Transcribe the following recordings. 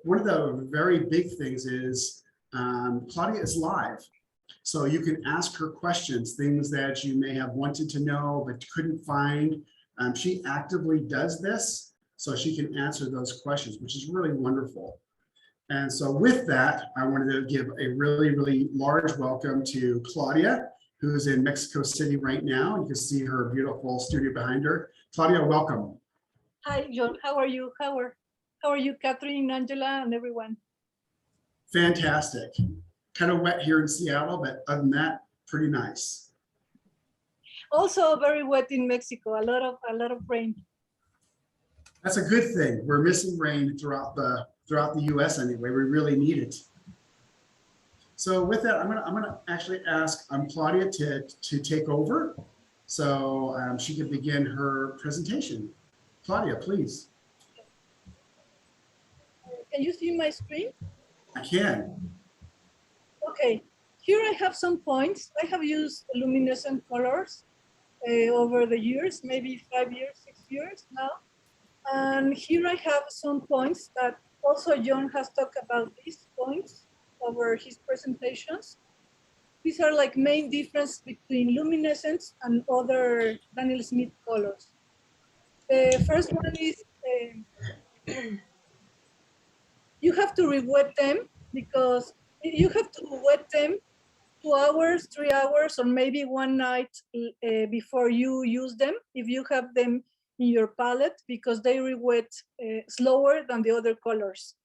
One of the very big things is Claudia is live. So you can ask her questions, things that you may have wanted to know but couldn't find. She actively does this, so she can answer those questions, which is really wonderful. And so with that, I wanted to give a really, really large welcome to Claudia, who's in Mexico City right now. You can see her beautiful studio behind her. Claudia, welcome. Hi, John. How are you? How are you, Catherine, Angela, and everyone? Fantastic. Kind of wet here in Seattle, but other than that, pretty nice. Also very wet in Mexico. A lot of rain. That's a good thing. We're missing rain throughout the U.S. anyway. We really need it. So with that, I'm gonna actually ask Claudia to take over, so she can begin her presentation. Claudia, please. Can you see my screen? I can. Okay. Here I have some points. I have used luminescent colors over the years, maybe 5 years, 6 years now. And here I have some points that also John has talked about these points over his presentations. These are like main difference between luminescence and other Daniel Smith colors. The first one is you have to re-wet them, because you have to wet them 2 hours, 3 hours, or maybe one night before you use them, if you have them in your palette, because they re-wet slower than the other colors.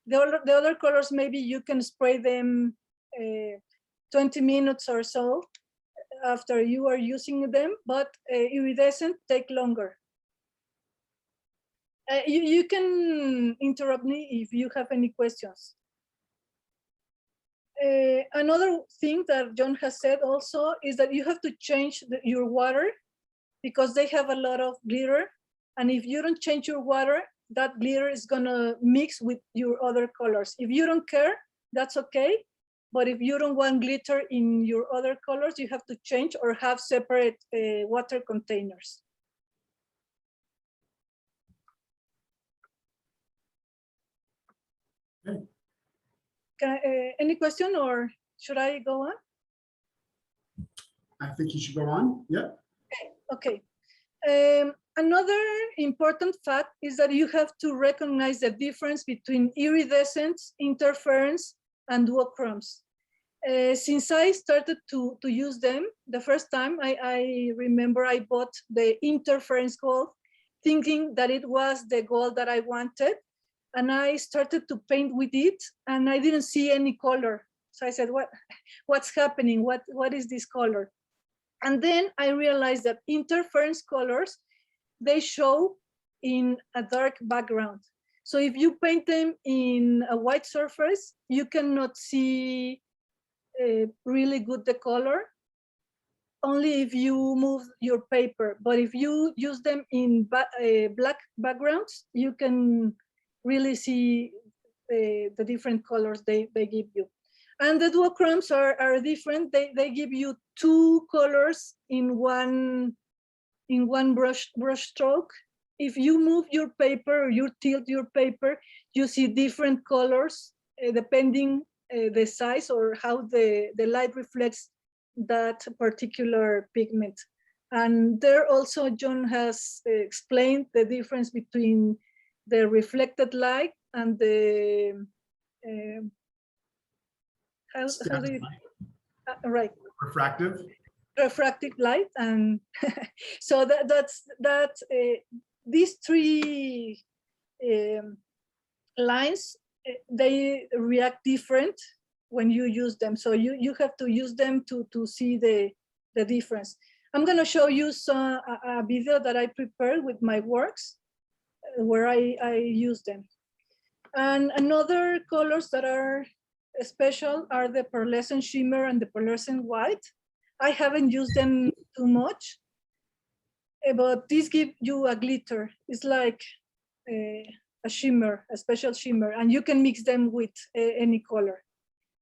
The other colors, maybe you can spray them 20 minutes or so after you are using them, but iridescent take longer. You can interrupt me if you have any questions. Another thing that John has said also is that you have to change your water, because they have a lot of glitter. And if you don't change your water, that glitter is gonna mix with your other colors. If you don't care, that's okay. But if you don't want glitter in your other colors, you have to change or have separate water containers. Any question, or should I go on? I think you should go on. Yeah. Okay. Another important fact is that you have to recognize the difference between iridescence, interference, and duochromes. Since I started to use them, the first time I remember I bought the interference gold, thinking that it was the gold that I wanted. And I started to paint with it, and I didn't see any color. So I said, what's happening? What is this color? And then I realized that interference colors, they show in a dark background. So if you paint them in a white surface, you cannot see really good the color, only if you move your paper. But if you use them in black backgrounds, you can really see the different colors they give you. And the duochromes are different. They give you 2 colors in one brush stroke. If you move your paper or you tilt your paper, you see different colors depending the size or how the light reflects that particular pigment. And there also John has explained the difference between the reflected light and the how do you, right, refractive light. And so these 3 lines, they react different when you use them. So you have to use them to see the difference. I'm going to show you a video that I prepared with my works where I use them. And another colors that are special are the pearlescent shimmer and the pearlescent white. I haven't used them too much, but these give you a glitter. It's like a shimmer, a special shimmer, and you can mix them with any color.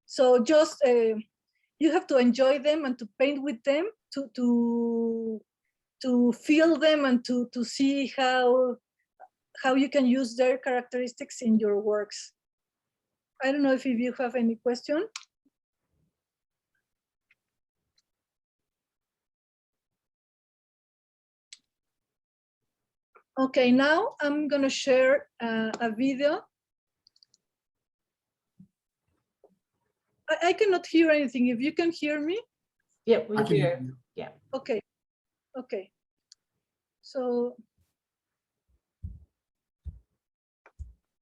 So just you have to enjoy them and to paint with them to feel them and to see how you can use their characteristics in your works. I don't know if you have any question. Okay, now I'm gonna share a video. I cannot hear anything. If you can hear me. Yeah, we I can hear hear. you. Yeah. Okay, okay. So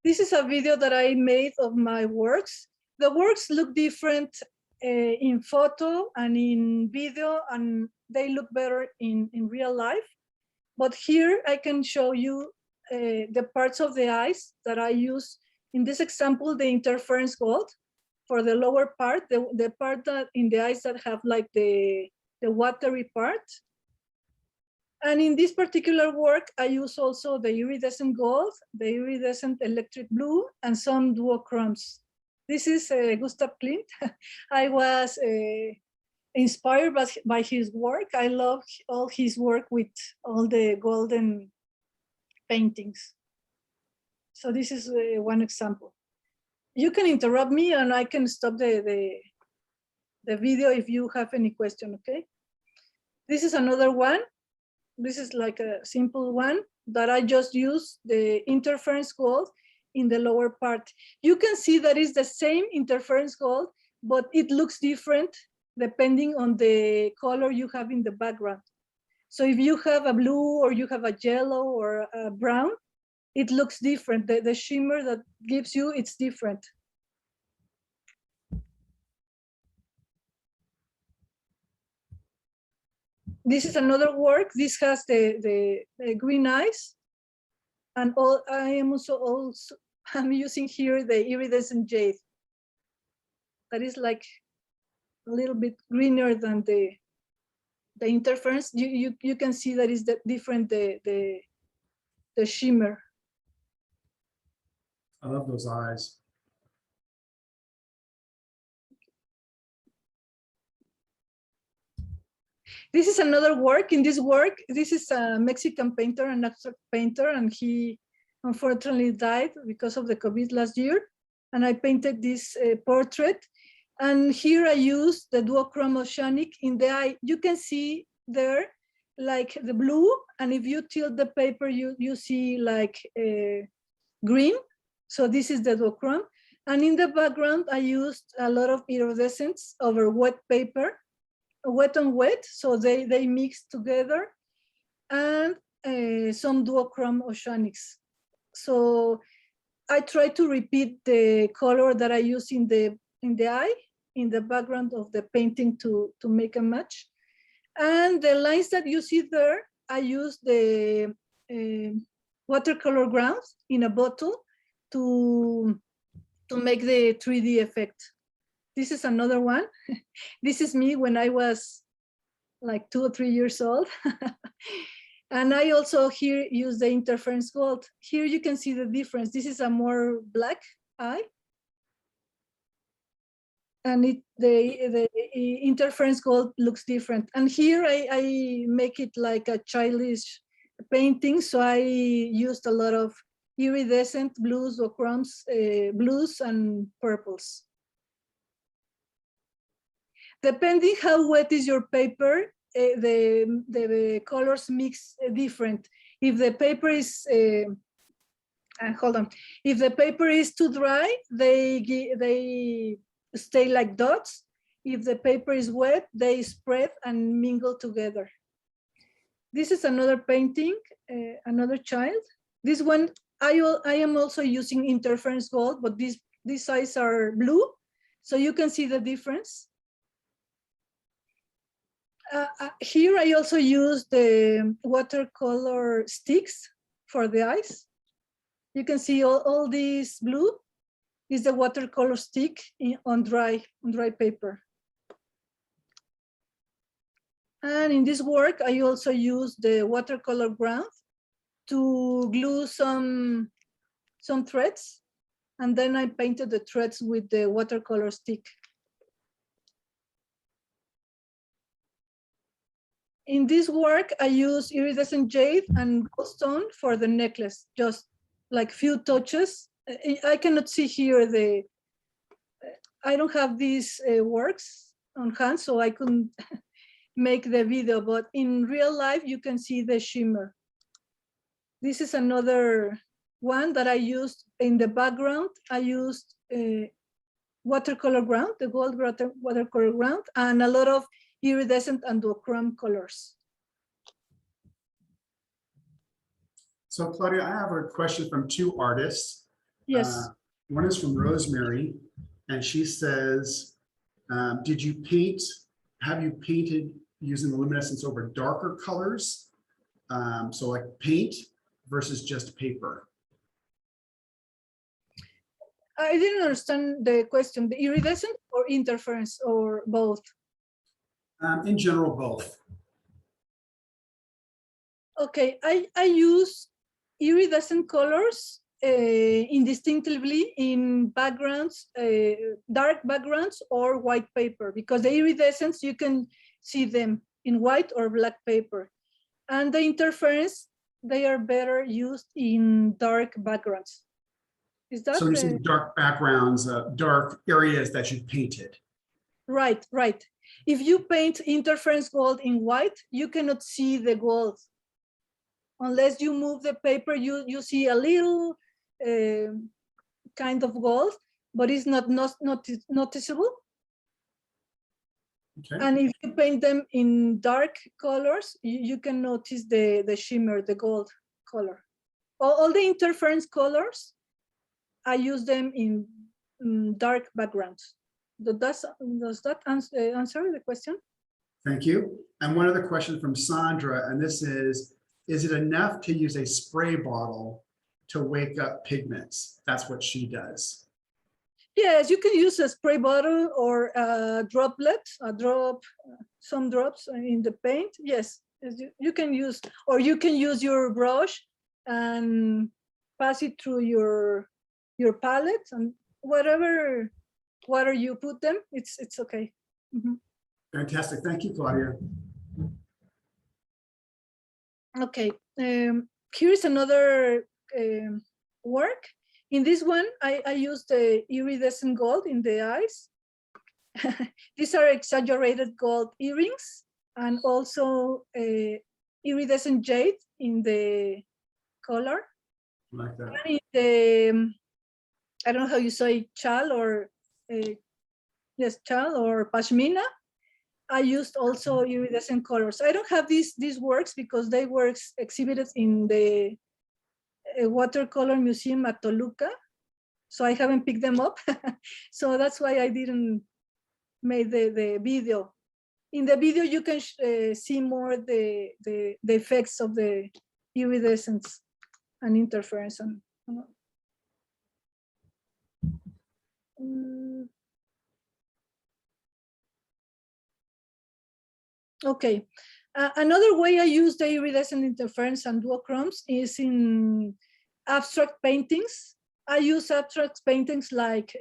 this is a video that I made of my works. The works look different in photo and in video, and they look better in real life. But here I can show you the parts of the eyes that I use. In this example, the interference gold for the lower part, the part that in the eyes that have like the watery part. And in this particular work, I use also the iridescent gold, the iridescent electric blue, and some duochromes. This is Gustav Klimt. I was inspired by his work. I love all his work with all the golden paintings. So this is one example. You can interrupt me and I can stop the video if you have any question, okay? This is another one. This is like a simple one that I just use the interference gold in the lower part. You can see that it's the same interference gold, but it looks different depending on the color you have in the background. So if you have a blue or you have a yellow or a brown, it looks different. The shimmer that gives you, it's different. This is another work. This has the green eyes. And I am also I'm using here the iridescent jade. That is like a little bit greener than the interference. You can see that is different, the shimmer. I love those eyes. This is another work. In this work, this is a Mexican painter, an abstract painter, and he unfortunately died because of the COVID last year. And I painted this portrait. And here I use the duochrome oceanic in the eye. You can see there like the blue, and if you tilt the paper, you see like green. So this is the duochrome. And in the background, I used a lot of iridescence over wet paper, wet on wet, so they mix together, and some duochrome oceanics. So I try to repeat the color that I use in the eye, in the background of the painting to make a match. And the lines that you see there, I use the watercolor grounds in a bottle to make the 3D effect. This is another one. This is me when I was like 2 or 3 years old. And I also here use the interference gold. Here you can see the difference. This is a more black eye. And the interference gold looks different. And here I make it like a childish painting. So I used a lot of iridescent blues or chromes, blues and purples. Depending how wet is your paper, the colors mix different. If the paper is, hold on. If the paper is too dry, they stay like dots. If the paper is wet, they spread and mingle together. This is another painting, another child. This one, I am also using interference gold, but these eyes are blue. So you can see the difference. Here I also use the watercolor sticks for the eyes. You can see all this blue is the watercolor stick on dry paper. And in this work, I also use the watercolor ground to glue some threads. And then I painted the threads with the watercolor stick. In this work, I use iridescent jade and goldstone for the necklace, just like few touches. I cannot see here the I don't have these works on hand, so I couldn't make the video, but in real life, you can see the shimmer. This is another one that I used in the background. I used watercolor ground, the gold watercolor ground, and a lot of iridescent and duochrome colors. So Claudia, I have a question from two artists. Yes. One is from Rosemary, and she says, have you painted using the luminescence over darker colors? So like paint versus just paper. I didn't understand the question, the iridescent or interference or both? In general, both. Okay, I use iridescent colors indistinctively in backgrounds, dark backgrounds or white paper, because the iridescents, you can see them in white or black paper. And the interference, they are better used in dark backgrounds. Is that so you're saying dark backgrounds, dark areas that you painted? Right, right. If you paint interference gold in white, you cannot see the gold. Unless you move the paper, you see a little kind of gold, but it's not noticeable. Okay. And if you paint them in dark colors, you can notice the shimmer, the gold color. All the interference colors, I use them in dark backgrounds. Does that answer the question? Thank you. And one other question from Sandra, and this is it enough to use a spray bottle to wake up pigments? That's what she does. Yes, you can use a spray bottle or a droplet, some drops in the paint. Yes, you can use, or you can use your brush and pass it through your palette, and whatever water you put them, it's okay. Mm-hmm. Fantastic. Thank you, Claudia. Okay, here's another work. In this one, I used the iridescent gold in the eyes. These are exaggerated gold earrings, and also iridescent jade in the collar. Like that. And in the, I don't know how you say, chal or yes, chal or pashmina. I used also iridescent colors. I don't have these works because they were exhibited in the watercolor museum at Toluca, so I haven't picked them up. So that's why I didn't make the video. In the video, you can see more the effects of the iridescence and interference. And okay. Another way I use the iridescent interference and duochromes is in abstract paintings. I use abstract paintings like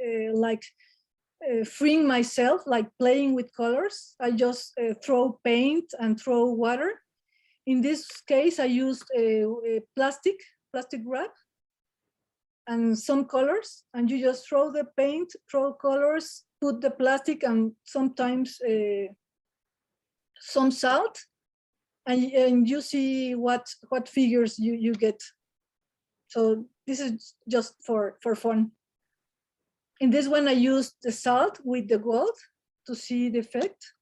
freeing myself, like playing with colors. I just throw paint and throw water. In this case, I used a plastic wrap and some colors, and you just throw the paint, throw colors, put the plastic, and sometimes some salt, and you see what figures you get. So this is just for fun. In this one, I used the salt with the gold to see the effect.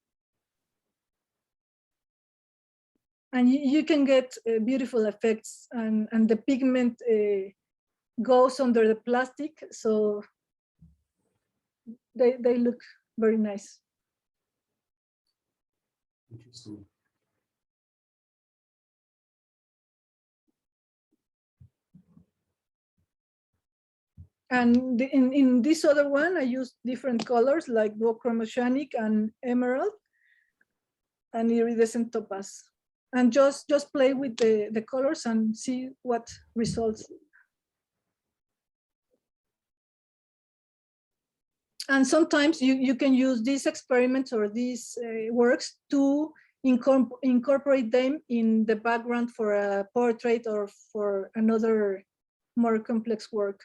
And you can get beautiful effects, and the pigment goes under the plastic, so they look very nice. Interesting. And in this other one, I used different colors like duochromosphenic and emerald and iridescent topaz. And just play with the colors and see what results. And sometimes you can use these experiments or these works to incorporate them in the background for a portrait or for another more complex work.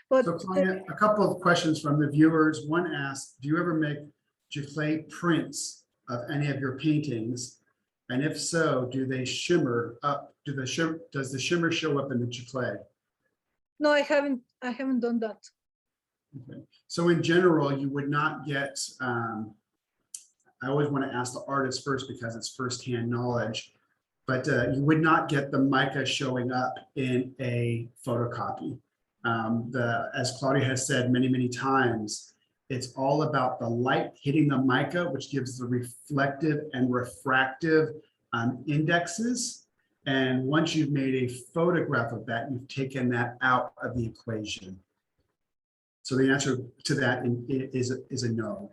But So Claudia, a couple of questions from the viewers. One asked, do you ever make giclée prints of any of your paintings? And if so, do they shimmer up? Does the shimmer show up in the giclée? no, I haven't done that. Okay. So in general, you would not get, I always want to ask the artist first because it's firsthand knowledge, but you would not get the mica showing up in a photocopy. As Claudia has said many, many times, it's all about the light hitting the mica, which gives the reflective and refractive indexes. And once you've made a photograph of that, you've taken that out of the equation. So the answer to that is a no.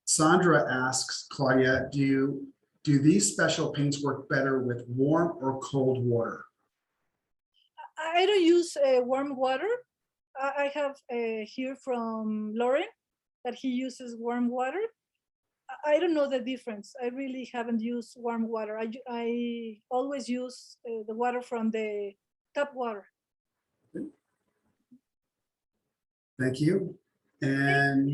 Sandra asks, Claudia, do these special paints work better with warm or cold water? I don't use warm water. I have here from Lauren that he uses warm water. I don't know the difference. I really haven't used warm water. I always use the water from the tap water. Thank you. And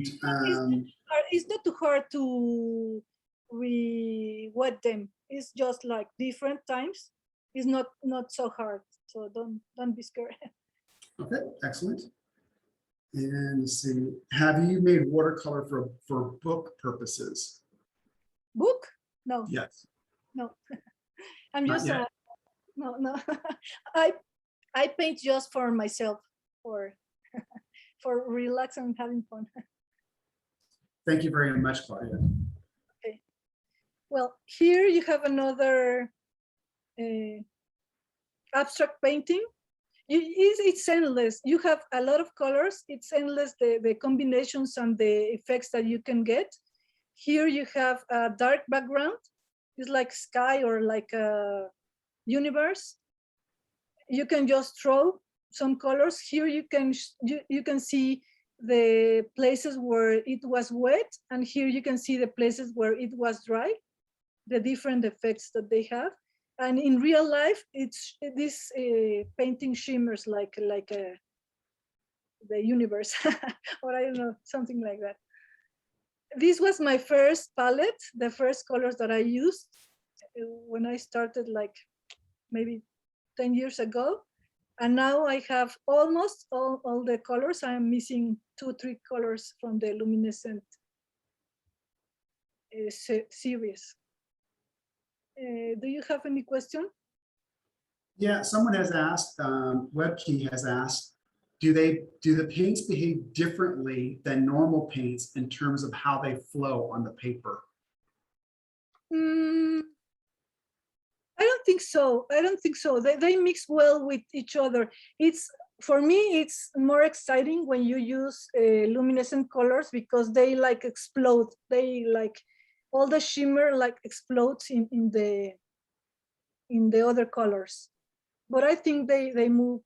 it's not too hard to re-wet them. It's just like different times. It's not so hard. So don't be scared. okay, excellent. And let's see, have you made watercolor for book purposes? Book? No. Yes. No. I'm Not just yet. no. I paint just for myself, for relaxing and having fun. Thank you very much, Claudia. Okay. Well, here you have another abstract painting. It's endless. You have a lot of colors. It's endless, the combinations and the effects that you can get. Here you have a dark background. It's like sky or like a universe. You can just throw some colors. Here you can see the places where it was wet, and here you can see the places where it was dry, the different effects that they have. And in real life, this painting shimmers like the universe, or I don't know, something like that. This was my first palette, the first colors that I used when I started, like maybe 10 years ago. And now I have almost all the colors. I'm missing 2-3 colors from the luminescent series. Do you have any question? Yeah, someone has asked, WebKey has asked, do the paints behave differently than normal paints in terms of how they flow on the paper? I don't think so. I don't think so. They mix well with each other. For me, it's more exciting when you use luminescent colors because they like explode. They like all the shimmer like explodes in the other colors. But I think they move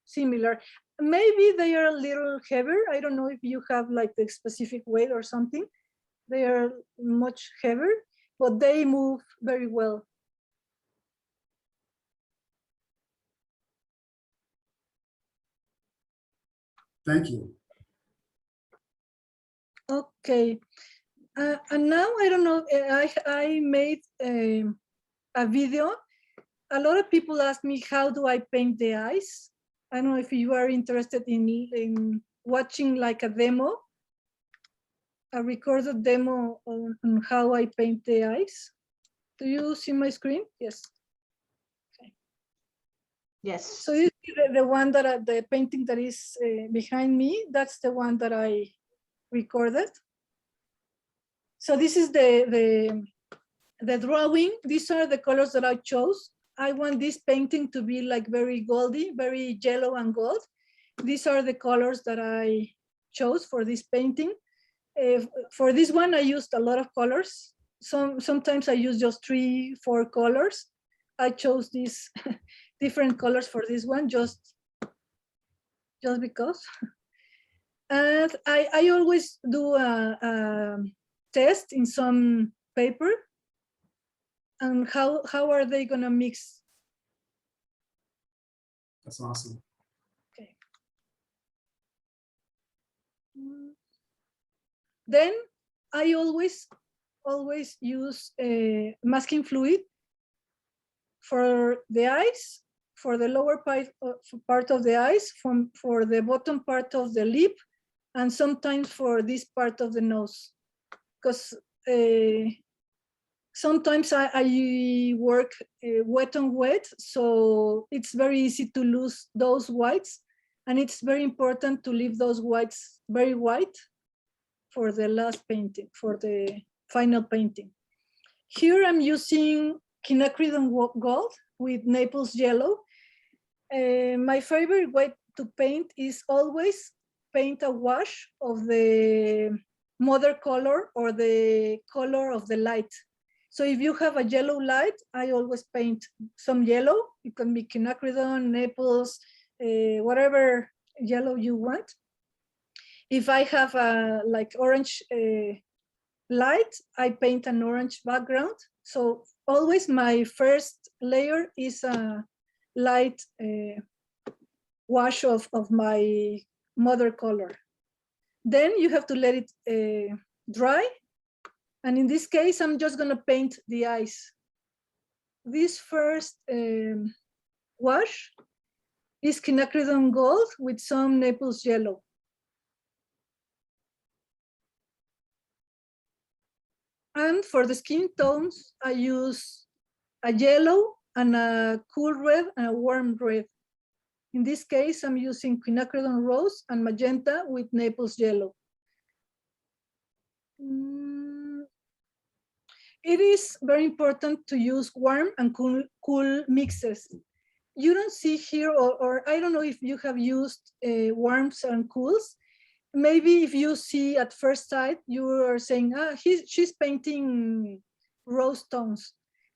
similar. Maybe they are a little heavier. I don't know if you have like the specific weight or something. They are much heavier, but they move very well. Thank you. Okay. And now I don't know, I made a video. A lot of people ask me, how do I paint the eyes? I don't know if you are interested in watching like a demo, a recorded demo on how I paint the eyes. Do you see my screen? Yes. Okay. Yes. So this is the one that the painting that is behind me. That's the one that I recorded. So this is the drawing. These are the colors that I chose. I want this painting to be like very goldy, very yellow and gold. These are the colors that I chose for this painting. For this one, I used a lot of colors. Sometimes I use just 3-4 colors. I chose these different colors for this one just because. And I always do a test in some paper. And how are they gonna mix? That's awesome. Then I always use masking fluid for the eyes, for the lower part of the eyes, for the bottom part of the lip, and sometimes for this part of the nose, because sometimes I work wet on wet, so it's very easy to lose those whites, and it's very important to leave those whites very white for the last painting, for the final painting. Here I'm using quinacridone gold with Naples yellow. My favorite way to paint is always paint a wash of the mother color or the color of the light. So if you have a yellow light, I always paint some yellow. It can be quinacridone, Naples, whatever yellow you want. If I have a like orange light, I paint an orange background. So always my first layer is a light wash of my mother color. Then you have to let it dry. And in this case, I'm just gonna paint the eyes. This first wash is quinacridone gold with some Naples yellow. And for the skin tones, I use a yellow and a cool red and a warm red. In this case, I'm using quinacridone rose and magenta with Naples yellow. It is very important to use warm and cool mixes. You don't see here, or I don't know if you have used warms and cools. Maybe if you see at first sight, you are saying, she's painting rose tones,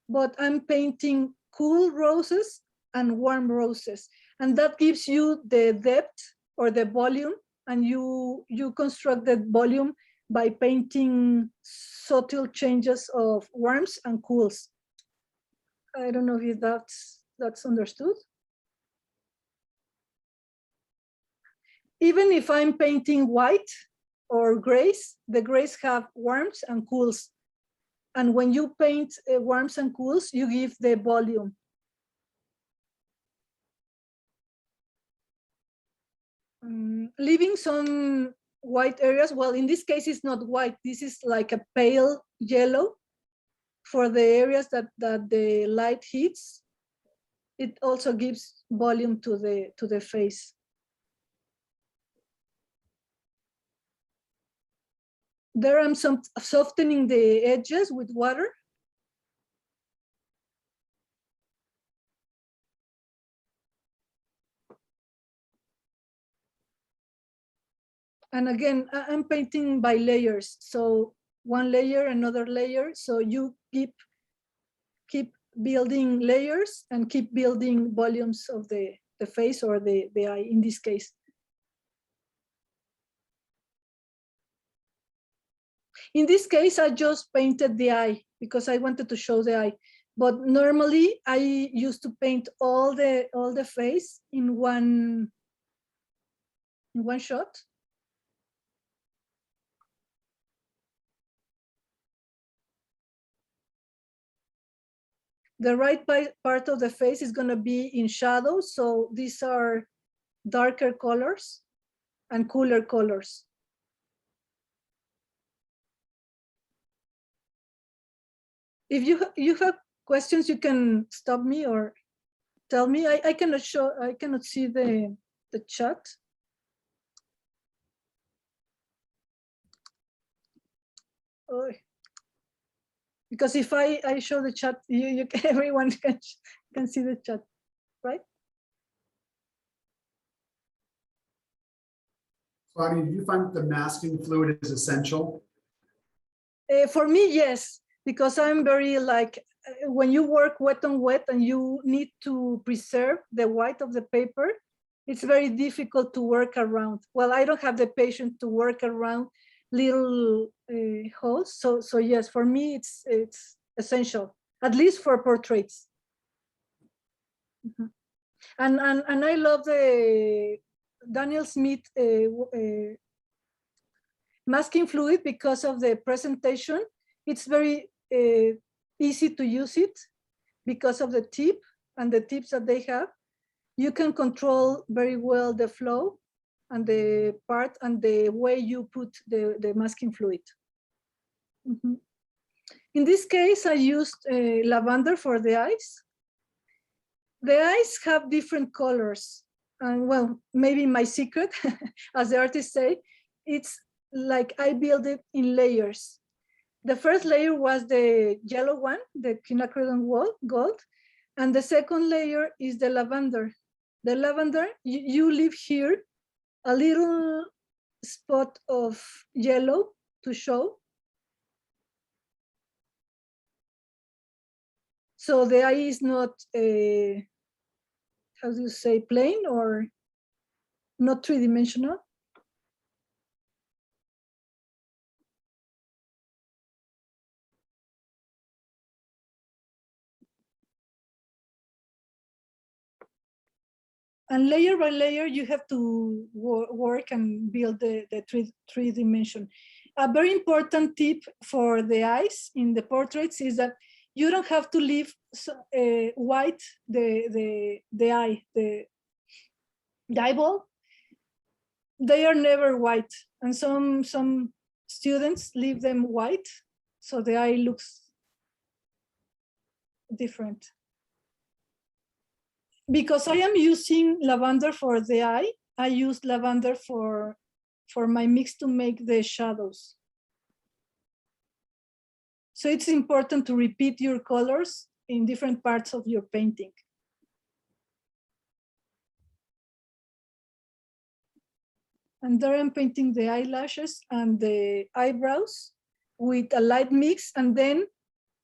but I'm painting cool roses and warm roses. And that gives you the depth or the volume, and you construct that volume by painting subtle changes of warms and cools. I don't know if that's understood. Even if I'm painting white or grays, the grays have warms and cools. And when you paint warms and cools, you give the volume. Leaving some white areas, well, in this case, it's not white. This is like a pale yellow for the areas that the light hits. It also gives volume to the face. There I'm softening the edges with water. And again, I'm painting by layers. So one layer, another layer. So you keep building layers and keep building volumes of the face or the eye in this case. In this case, I just painted the eye because I wanted to show the eye. But normally I used to paint all the face in one shot. The right part of the face is going to be in shadow. So these are darker colors and cooler colors. If you have questions, you can stop me or tell me. I cannot see the chat. Oh. Because if I show the chat, everyone can see the chat, right? Claudia, do you find the masking fluid is essential? For me, yes, because I'm very like, when you work wet on wet and you need to preserve the white of the paper, it's very difficult to work around. Well, I don't have the patience to work around little holes. So yes, for me, it's essential, at least for portraits. Mm-hmm. And I love the Daniel Smith masking fluid, because of the presentation, it's very easy to use it because of the tip and the tips that they have. You can control very well the flow and the part and the way you put the masking fluid. Mm-hmm. In this case, I used lavender for the eyes. The eyes have different colors. And well, maybe my secret, as the artists say, it's like I build it in layers. The first layer was the yellow one, the quinacridone gold, and the second layer is the lavender. The lavender, you leave here a little spot of yellow to show. So the eye is not, how do you say, plain or not three-dimensional. And layer by layer, you have to work and build the three dimension. A very important tip for the eyes in the portraits is that you don't have to leave white the eye, the eyeball. They are never white, and some students leave them white, so the eye looks different. Because I am using lavender for the eye, I use lavender for my mix to make the shadows. So it's important to repeat your colors in different parts of your painting. And there I'm painting the eyelashes and the eyebrows with a light mix, and then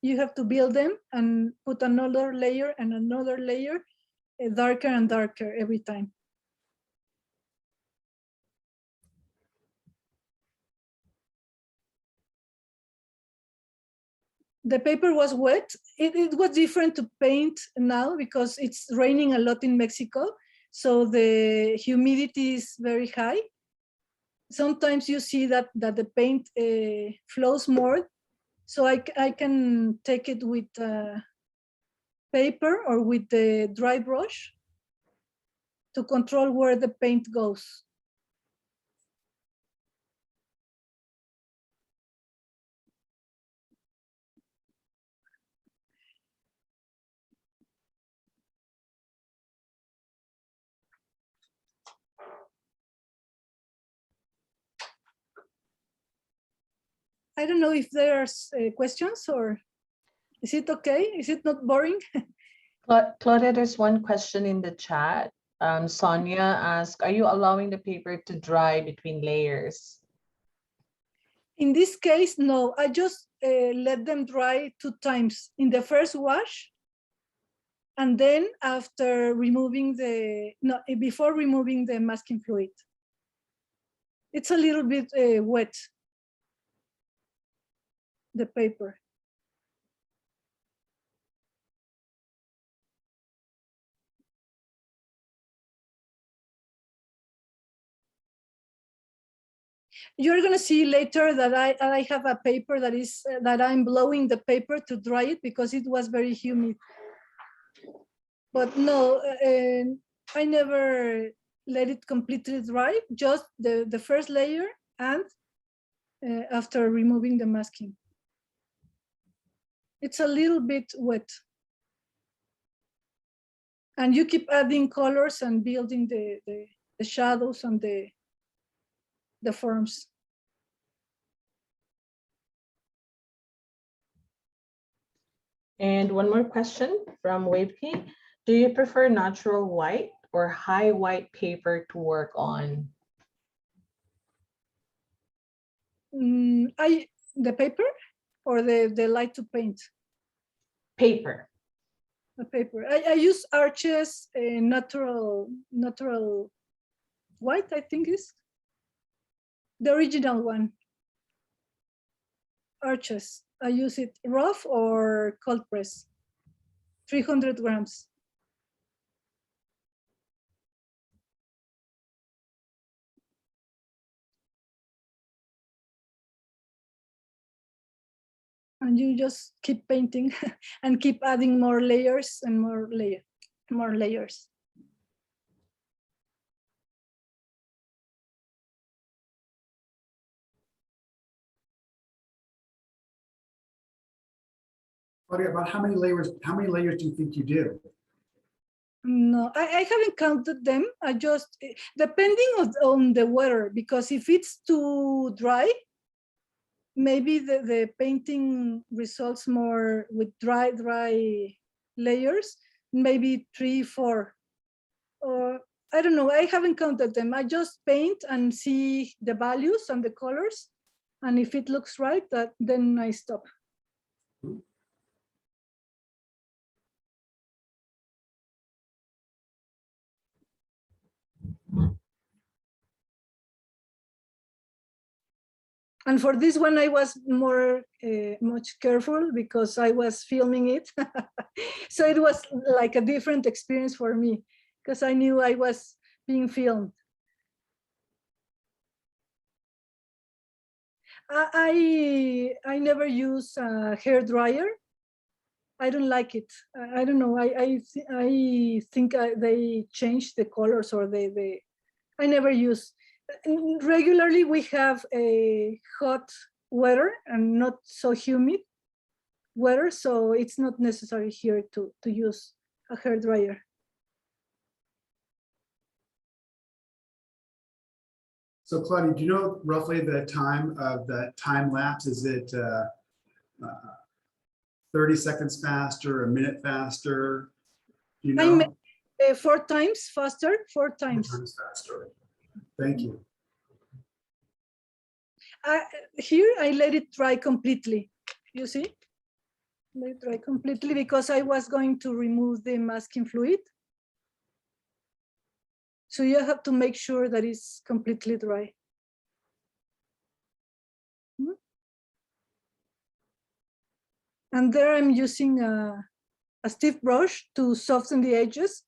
you have to build them and put another layer and another layer, darker and darker every time. The paper was wet. It was different to paint now because it's raining a lot in Mexico. So the humidity is very high. Sometimes you see that the paint flows more. So I can take it with paper or with the dry brush to control where the paint goes. I don't know if there's questions, or is it okay? Is it not boring? Claudia, there's one question in the chat. Sonia asked, are you allowing the paper to dry between layers? In this case, no, I just let them dry 2 times. In the first wash, and then after removing before removing the masking fluid. It's a little bit wet, the paper. You're gonna see later that I have a paper that is that I'm blowing the paper to dry it because it was very humid. But no, I never let it completely dry, just the first layer and after removing the masking. It's a little bit wet. And you keep adding colors and building the shadows and the forms. And one more question from Wavekey. Do you prefer natural white or high white paper to work on? The paper or the light to paint? Paper. The paper. I use Arches natural white, I think is the original one. Arches. I use it rough or cold press. 300 grams. And you just keep painting and keep adding more layers and more layers. Claudia, about how many layers do you think you do? No, I haven't counted them. I just, depending on the weather, because if it's too dry, maybe the painting results more with dry layers, maybe 3, 4, or I don't know. I haven't counted them. I just paint and see the values and the colors. And if it looks right, then I stop. And for this one, I was much careful because I was filming it. So it was like a different experience for me because I knew I was being filmed. I never use a hair dryer. I don't like it. I don't know. I think they change the colors, or I never use. Regularly we have a hot weather and not so humid weather, so it's not necessary here to use a hair dryer. So Claudia, do you know roughly the time of the time lapse? Is it 30 seconds faster, a minute faster? Do you know? I made 4 times faster, 4 times. 4 times faster. Thank you. Here I let it dry completely. You see? Let it dry completely because I was going to remove the masking fluid. So you have to make sure that it's completely dry. And there I'm using a stiff brush to soften the edges.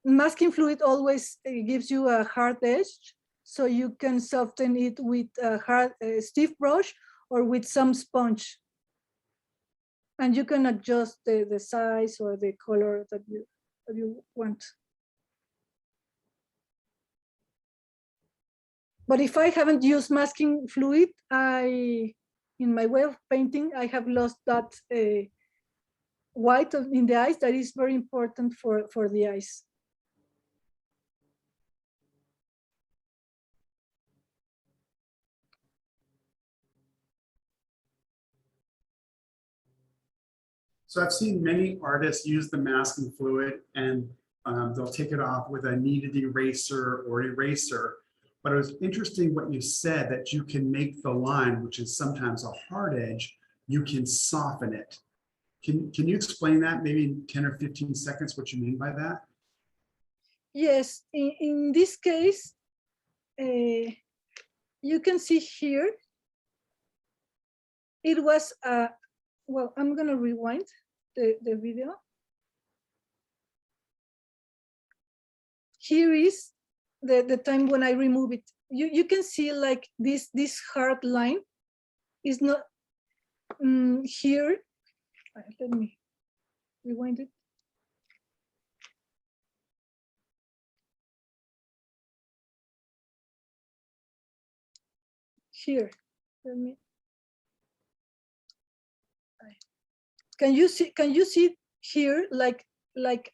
Masking fluid always gives you a hard edge, so you can soften it with a stiff brush or with some sponge. And you can adjust the size or the color that you want. But if I haven't used masking fluid, in my way of painting, I have lost that white in the eyes that is very important for the eyes. So I've seen many artists use the masking fluid and they'll take it off with a kneaded eraser or eraser. But it was interesting what you said, that you can make the line, which is sometimes a hard edge, you can soften it. Can you explain that, maybe in 10 or 15 seconds, what you mean by that? Yes, in this case, you can see here, it was, well, I'm gonna rewind the video. Here is the time when I remove it. You can see like this hard line is not here. Let me rewind it. Here, let me. Can you see here like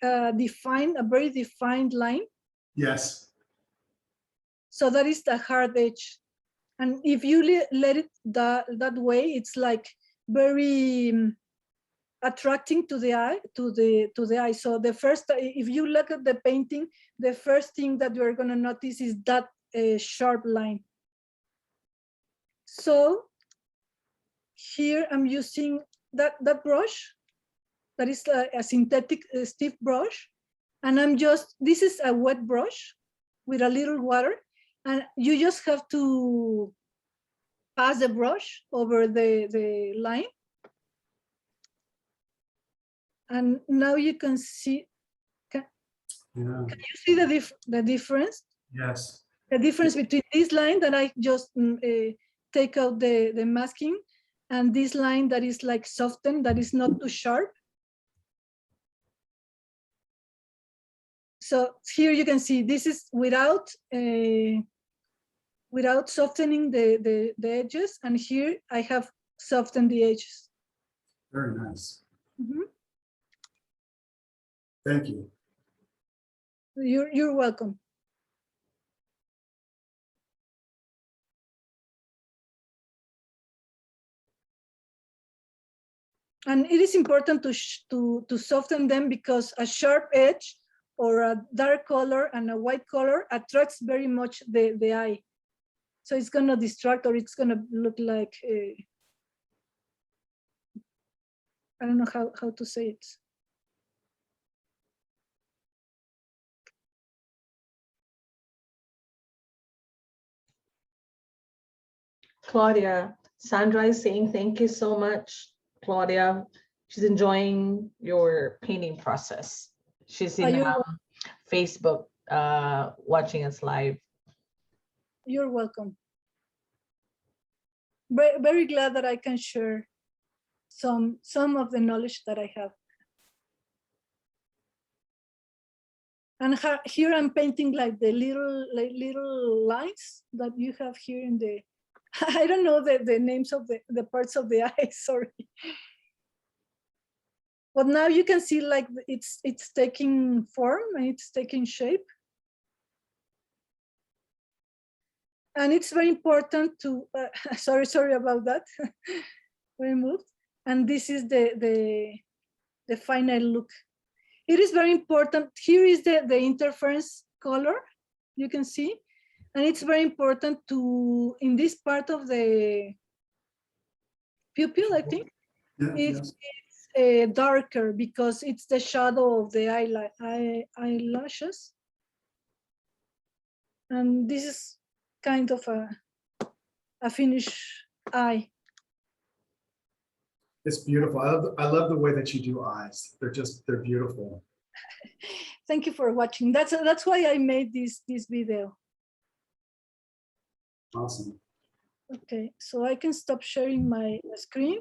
a very defined line? Yes. So that is the hard edge. And if you let it that way, it's like very attracting to the eye, to the eye. So the first, if you look at the painting, the first thing that you're gonna notice is that sharp line. So here I'm using that brush, that is a synthetic stiff brush, and this is a wet brush with a little water, and you just have to pass the brush over the line. And now you can see, can you see the difference? Yes. The difference between this line that I just take out the masking, and this line that is like softened, that is not too sharp. So here you can see this is without softening the edges, and here I have softened the edges. Very nice. Mhm. Thank you. You're welcome. And it is important to soften them, because a sharp edge or a dark color and a white color attracts very much the eye. So it's gonna distract, or it's gonna look like I don't know how to say it. Claudia, Sandra is saying thank you so much, Claudia. She's enjoying your painting process. She's in Facebook watching us live. You're welcome. Very glad that I can share some of the knowledge that I have. And here I'm painting like the little lines that you have here in the, I don't know the names of the parts of the eye, sorry. But now you can see like it's taking form and it's taking shape. And it's very important to, sorry about that, removed. And this is the final look. It is very important. Here is the interference color, you can see. And it's very important to, in this part of the pupil, I think, it's darker, because it's the shadow of the eyelashes. And this is kind of a finished eye. It's beautiful. I love the way that you do eyes. They're beautiful. Thank you for watching. That's why I made this video. Awesome. Okay, so I can stop sharing my screen.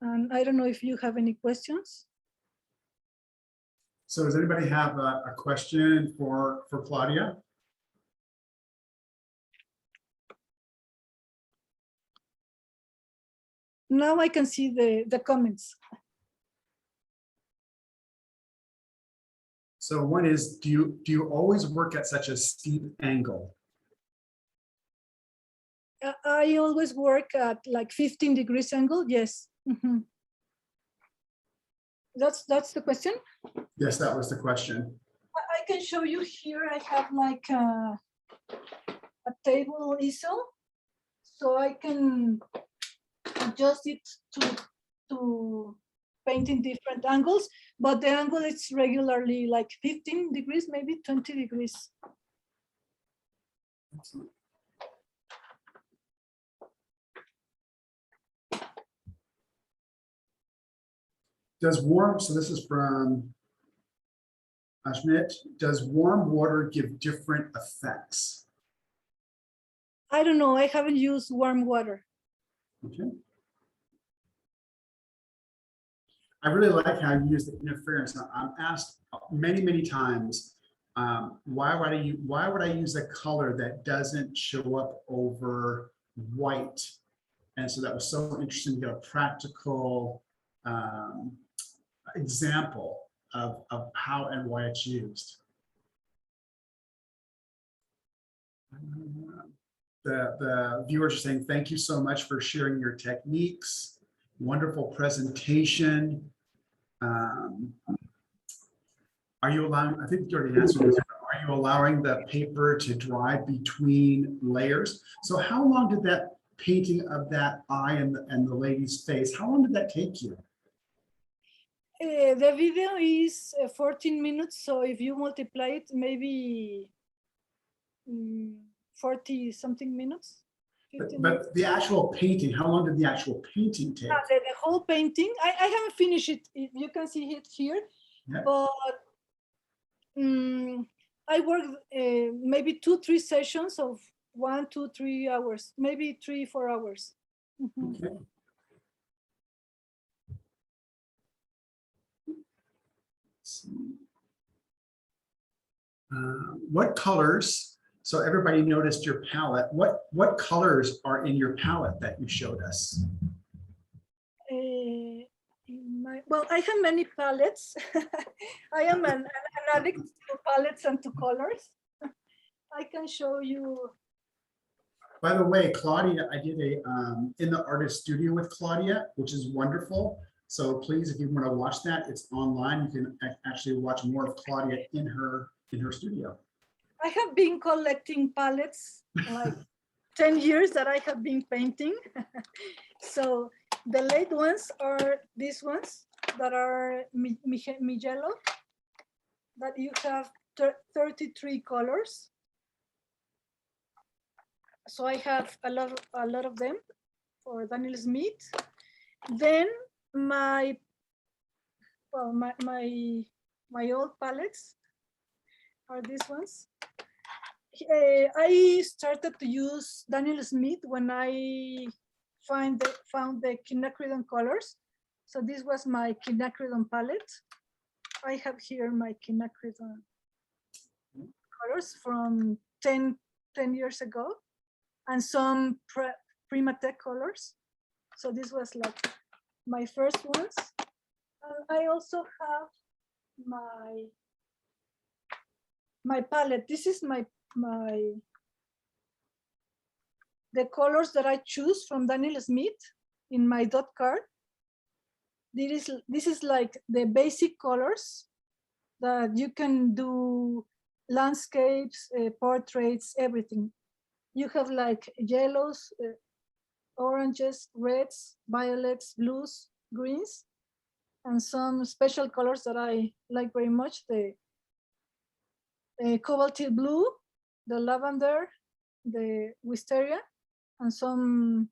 And I don't know if you have any questions. So does anybody have a question for Claudia? Now I can see the comments. So one is, do you always work at such a steep angle? I always work at like 15 degrees angle, yes. Mm-hmm. That's the question? Yes, that was the question. I can show you here. I have like a table easel, so I can adjust it to paint in different angles, but the angle is regularly like 15 degrees, maybe 20 degrees. Excellent. Does warm, so this is from Ashmit, does warm water give different effects? I don't know, I haven't used warm water. Okay. I really like how you use the interference. I'm asked many times, why would I use a color that doesn't show up over white? And so that was so interesting to get a practical example of how and why it's used. The viewers are saying, thank you so much for sharing your techniques. Wonderful presentation. Are you allowing, I think you already answered this, are you allowing the paper to dry between layers? So how long did that painting of that eye and the lady's face, how long did that take you? The video is 14 minutes, so if you multiply it, maybe 40 something minutes. But the actual painting, how long did the actual painting take? The whole painting, I haven't finished it. You can see it here, yeah. But I worked maybe 2-3 sessions of 1, 2, 3 hours, maybe 3, 4 hours. Mhm. Okay. Let's see. What colors? So everybody noticed your palette. What colors are in your palette that you showed us? Well, I have many palettes. I am an addict to palettes and to colors. I can show you. By the way, Claudia, I did a in the artist studio with Claudia, which is wonderful. So please, if you want to watch that, it's online. You can actually watch more of Claudia in her studio. I have been collecting palettes like 10 years that I have been painting. So the late ones are these ones that are mi yellow, that you have 33 colors. So I have a lot of them for Daniel Smith. Then my old palettes are these ones. I started to use Daniel Smith when I found the quinacridone colors. So this was my quinacridone palette. I have here my quinacridone colors from 10 years ago, and some Primatech colors. So this was like my first ones. I also have my palette. This is the colors that I choose from Daniel Smith in my dot card. This is like the basic colors that you can do landscapes, portraits, everything. You have like yellows, oranges, reds, violets, blues, greens, and some special colors that I like very much. The cobalt blue, the lavender, the wisteria, and some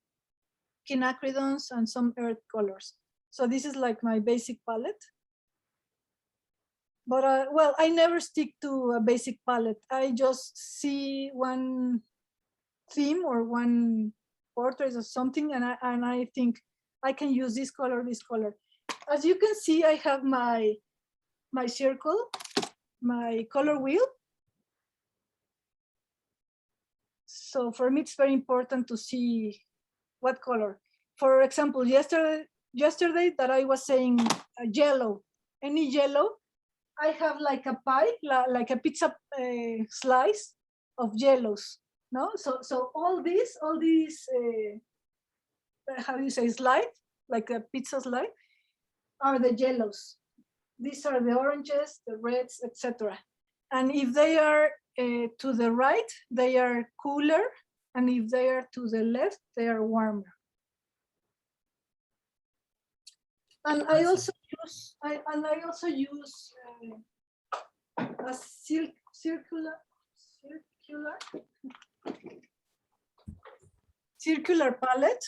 quinacridones and some earth colors. So this is like my basic palette. But well, I never stick to a basic palette. I just see one theme or one portrait or something, and I think I can use this color, this color. As you can see, I have my circle, my color wheel. So for me, it's very important to see what color. For example, yesterday that I was saying yellow, any yellow, I have like a pie, like a pizza slice of yellows. No, so all these how do you say, slide, like a pizza slide, are the yellows. These are the oranges, the reds, etc. And if they are to the right, they are cooler, and if they are to the left, they are warmer. And I also use a circular palette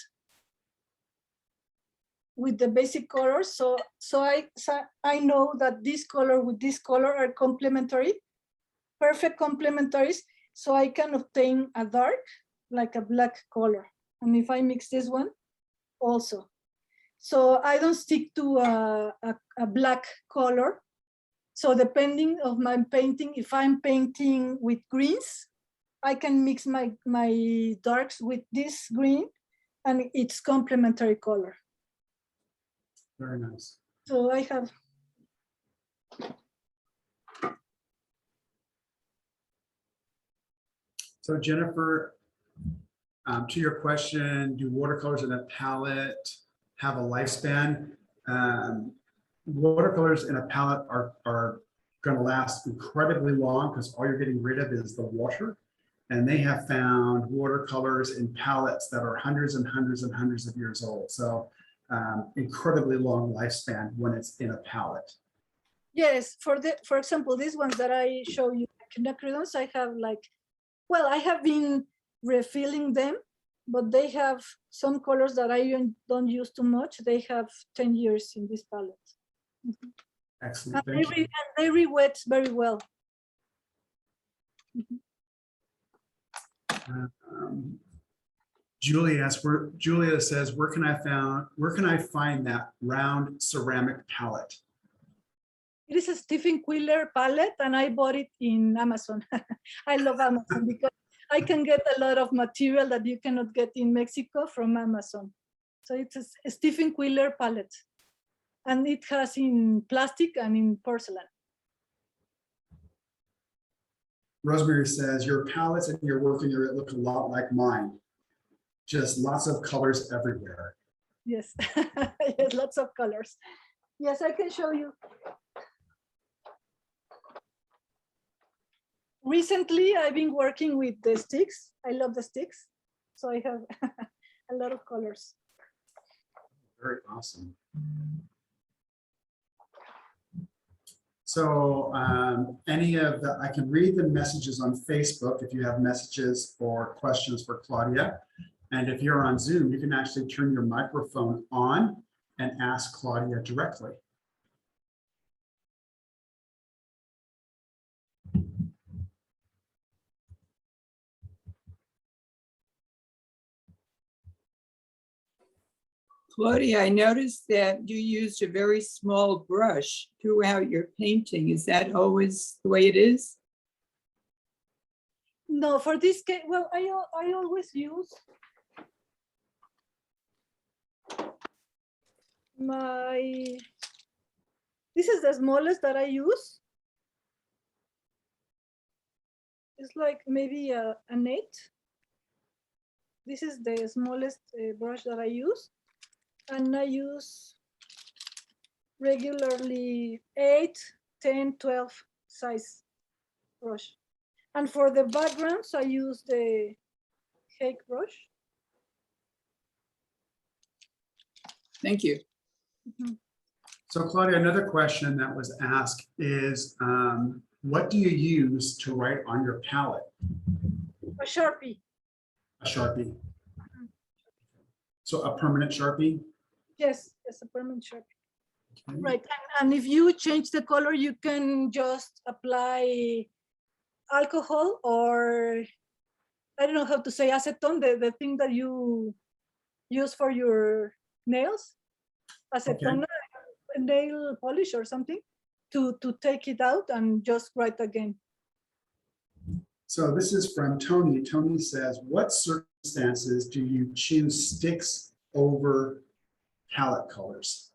with the basic colors. So I know that this color with this color are complementary, perfect complementaries. So I can obtain a dark, like a black color. And if I mix this one also. So I don't stick to a black color. So depending of my painting, if I'm painting with greens, I can mix my darks with this green, and it's complementary color. Very nice. So I have. So Jennifer, to your question, do watercolors in a palette have a lifespan? Watercolors in a palette are going to last incredibly long because all you're getting rid of is the water. And they have found watercolors in palettes that are hundreds and hundreds and hundreds of years old. So incredibly long lifespan when it's in a palette. Yes, for example, these ones that I show you, quinacridones, I have like, well, I have been refilling them, but they have some colors that I don't use too much. They have 10 years in this palette. Mm-hmm. Excellent. And they re-wet very well. Mm-hmm. Julia says, where can I find that round ceramic palette? It is a Stephen Quiller palette, and I bought it in Amazon. I love Amazon because I can get a lot of material that you cannot get in Mexico from Amazon. So it's a Stephen Quiller palette, and it has in plastic and in porcelain. Rosemary says, your palettes and your work in your look a lot like mine. Just lots of colors everywhere. Yes, yes, lots of colors. Yes, I can show you. Recently, I've been working with the sticks. I love the sticks. So I have a lot of colors. Very awesome. So I can read the messages on Facebook if you have messages or questions for Claudia. And if you're on Zoom, you can actually turn your microphone on and ask Claudia directly. Claudia, I noticed that you used a very small brush throughout your painting. Is that always the way it is? No, for this case, well, I always use this is the smallest that I use. It's like maybe an 8. This is the smallest brush that I use. And I use regularly 8, 10, 12 size brush. And for the backgrounds, I use the cake brush. Thank you. Mhm. So Claudia, another question that was asked is, what do you use to write on your palette? A Sharpie. A Sharpie. So a permanent Sharpie? Yes, it's a permanent Sharpie. Okay. Right, and if you change the color, you can just apply alcohol, or I don't know how to say, acetone, the thing that you use for your nails, acetone, nail polish or something, to take it out and just write again. So this is from Tony. Tony says, what circumstances do you choose sticks over palette colors?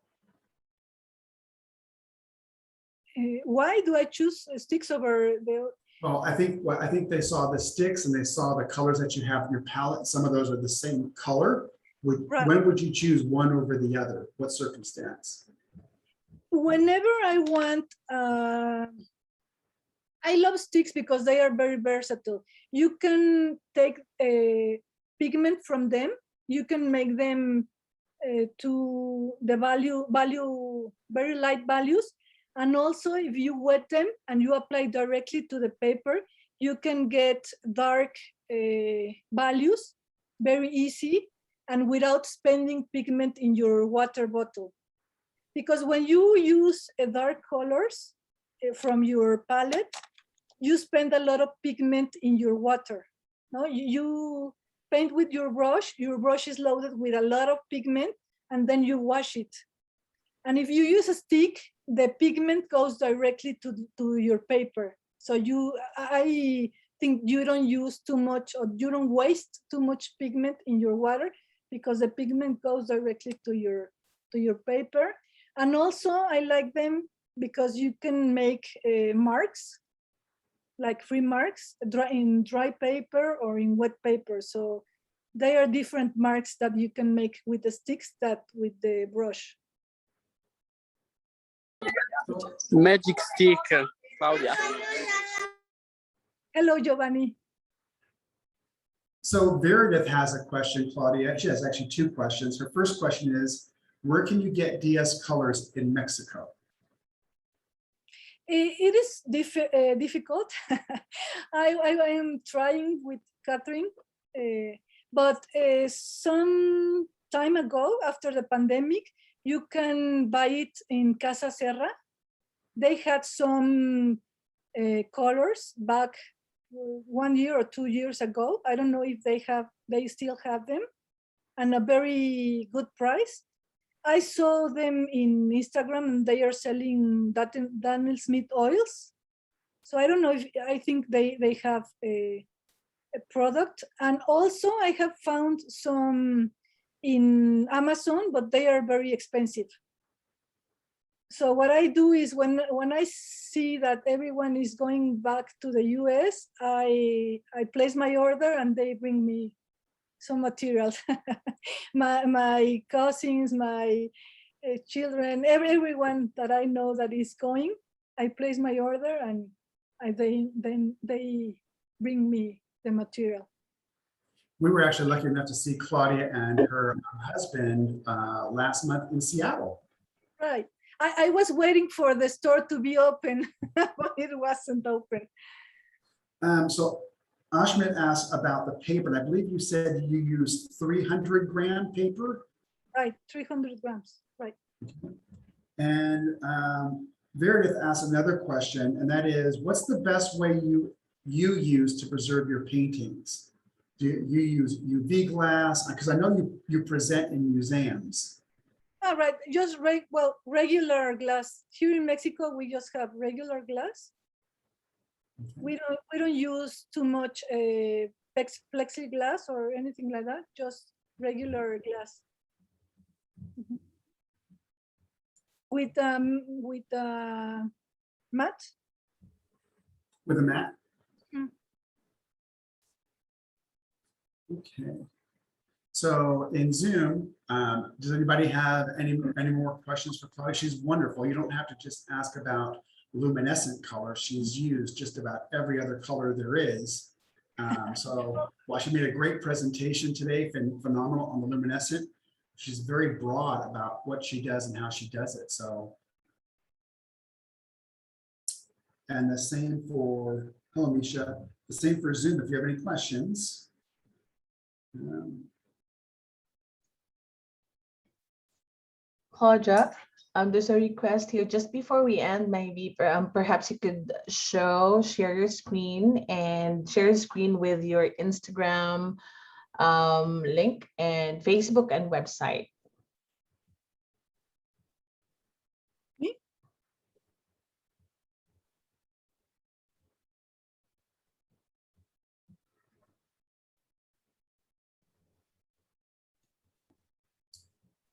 Why do I choose sticks over the? Well, I think they saw the sticks and they saw the colors that you have in your palette. Some of those are the same color. Right. When would you choose one over the other? What circumstance? Whenever I want, I love sticks because they are very versatile. You can take a pigment from them. You can make them to the value very light values. And also if you wet them and you apply directly to the paper, you can get dark values very easy and without spending pigment in your water bottle. Because when you use dark colors from your palette, you spend a lot of pigment in your water. No, you paint with your brush is loaded with a lot of pigment, and then you wash it. And if you use a stick, the pigment goes directly to your paper. So I think you don't use too much, or you don't waste too much pigment in your water, because the pigment goes directly to your paper. And also I like them because you can make marks, like free marks, in dry paper or in wet paper. So they are different marks that you can make with the sticks that with the brush. Magic stick, Claudia. Hello, Giovanni. So Meredith has a question, Claudia. She has actually two questions. Her first question is, where can you get Diaz colors in Mexico? It is difficult. I am trying with Catherine, but some time ago, after the pandemic, you can buy it in Casa Serra. They had some colors back 1 year or 2 years ago. I don't know if they still have them, and a very good price. I saw them in Instagram and they are selling Daniel Smith oils. So I don't know if, I think they have a product. And also I have found some in Amazon, but they are very expensive. So what I do is when I see that everyone is going back to the US, I place my order and they bring me some materials. my cousins, my children, everyone that I know that is going, I place my order and then they bring me the material. We were actually lucky enough to see Claudia and her husband last month in Seattle. Right. I was waiting for the store to be open, but it wasn't open. So Ashmit asked about the paper, and I believe you said you used 300 gram paper. Right, 300 grams, right. And Meredith asked another question, and that is, what's the best way you use to preserve your paintings? Do you use UV glass? Because I know you present in museums. All right, just regular glass. Here in Mexico, we just have regular glass. Okay. We don't use too much plexiglass or anything like that. Just regular glass. Mm-hmm. With mat. With a mat? Mm. Okay. So in Zoom, does anybody have any more questions for Claudia? She's wonderful. You don't have to just ask about luminescent color. She's used just about every other color there is. So while she made a great presentation today, phenomenal on the luminescent, she's very broad about what she does and how she does it. So, and the same for, hello, Misha, the same for Zoom if you have any questions. Claudia, there's a request here. Just before we end, maybe perhaps you could share your screen and share your screen with your Instagram link and Facebook and website.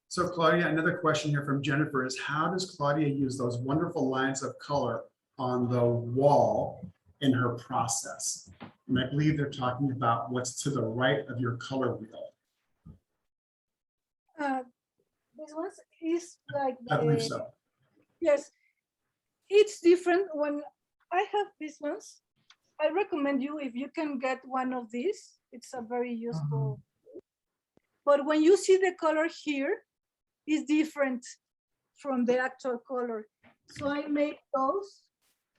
So Claudia, another question here from Jennifer is, how does Claudia use those wonderful lines of color on the wall in her process? And I believe they're talking about what's to the right of your color wheel. This one is like I believe so. Yes, it's different. When I have these ones, I recommend you, if you can get one of these, it's a very useful. But when you see the color here, it's different from the actual color. So I made those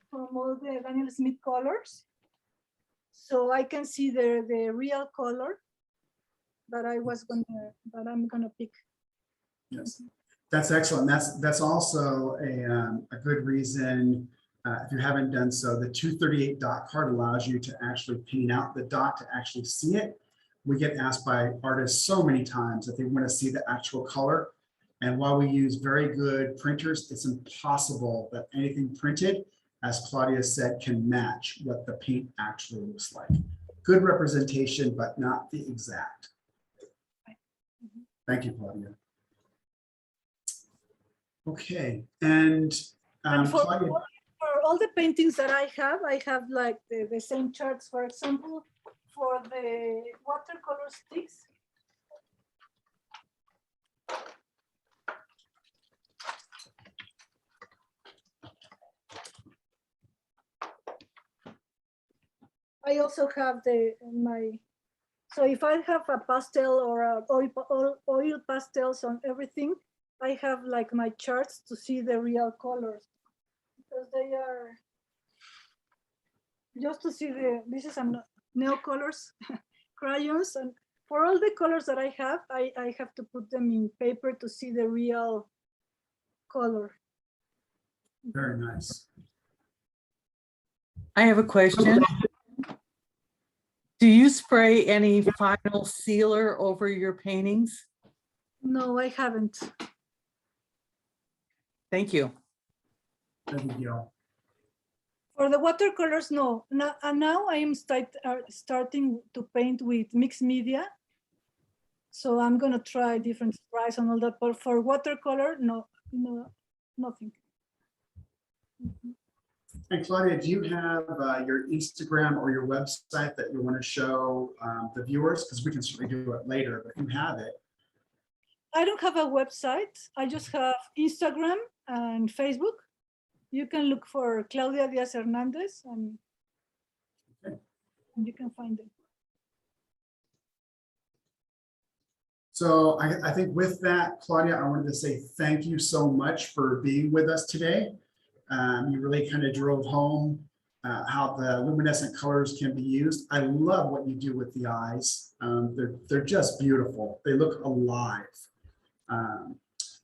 from all the Daniel Smith colors, so I can see the real color that I'm gonna pick. Yes, that's excellent. That's also a good reason. If you haven't done so, the 238 dot card allows you to actually paint out the dot to actually see it. We get asked by artists so many times that they want to see the actual color. And while we use very good printers, it's impossible that anything printed, as Claudia said, can match what the paint actually looks like. Good representation, but not the exact. Thank you, Claudia. Okay, and Claudia, for all the paintings that I have like the same charts. For example, for the watercolor sticks, I also have so if I have a pastel or oil pastels on everything, I have like my charts to see the real colors, because they are just to see this is some nail colors, crayons, and for all the colors that I have to put them in paper to see the real color. very nice. I have a question. Do you spray any final sealer over your paintings? No, I haven't. Thank you. Thank you, Gil. For the watercolors, no. Now I am starting to paint with mixed media. So I'm gonna try different sprays and all that, but for watercolor, no, nothing. And Claudia, do you have your Instagram or your website that you want to show the viewers? Because we can certainly do it later, but you have it. I don't have a website. I just have Instagram and Facebook. You can look for Claudia Diaz Hernandez and you can find it. So I think with that, Claudia, I wanted to say thank you so much for being with us today. You really kind of drove home how the luminescent colors can be used. I love what you do with the eyes. They're just beautiful. They look alive.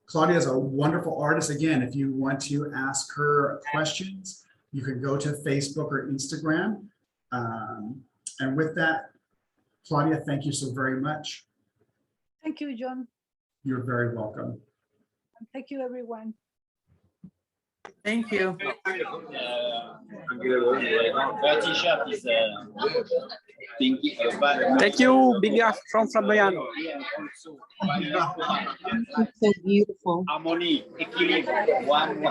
Claudia is a wonderful artist. Again, if you want to ask her questions, you can go to Facebook or Instagram. And with that, Claudia, thank you so very much. Thank you, John. You're very welcome. And thank you, everyone. Thank you. Thank you, Big F from Fabiano. So beautiful. Harmony, equilibre, one.